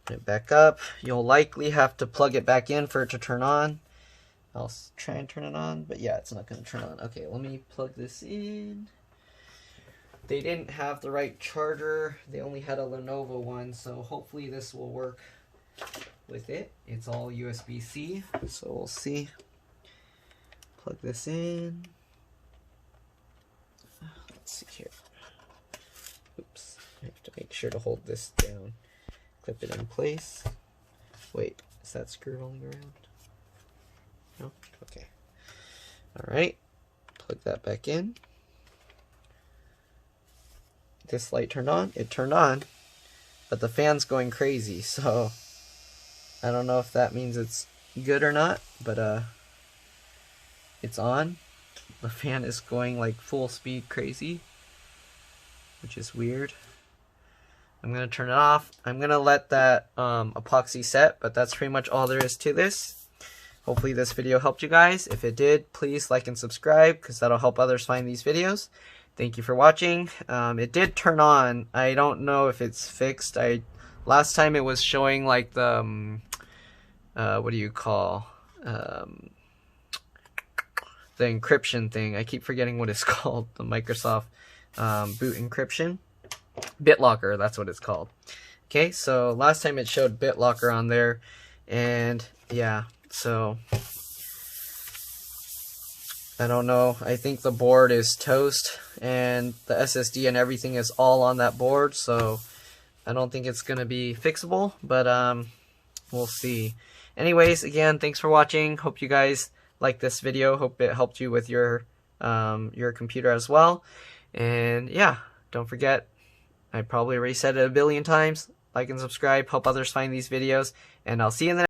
Put it back up. You'll likely have to plug it back in for it to turn on. I'll try and turn it on, but yeah, it's not going to turn on. Okay, let me plug this in. They didn't have the right charger. They only had a Lenovo one, so hopefully this will work with it. It's all USB-C, so we'll see. Plug this in. Let's see here. Oops, I have to make sure to hold this down. Clip it in place. Wait, is that screw rolling around? No? Okay. Alright, plug that back in. This light turned on. It turned on, but the fan's going crazy, so I don't know if that means it's good or not, but it's on. The fan is going like full speed crazy, which is weird. I'm going to turn it off. I'm going to let that epoxy set, but that's pretty much all there is to this. Hopefully this video helped you guys. If it did, please like and subscribe, because that'll help others find these videos. Thank you for watching. It did turn on. I don't know if it's fixed. Last time it was showing like the, what do you call, the encryption thing. I keep forgetting what it's called. The Microsoft boot encryption. BitLocker, that's what it's called. Okay, so last time it showed BitLocker on there, and yeah, so I don't know. I think the board is toast, and the SSD and everything is all on that board, so I don't think it's going to be fixable, but we'll see. Anyways, again, thanks for watching. Hope you guys liked this video. Hope it helped you with your computer as well. And yeah, don't forget, I probably already said it a billion times, like and subscribe, help others find these videos, and I'll see you in the next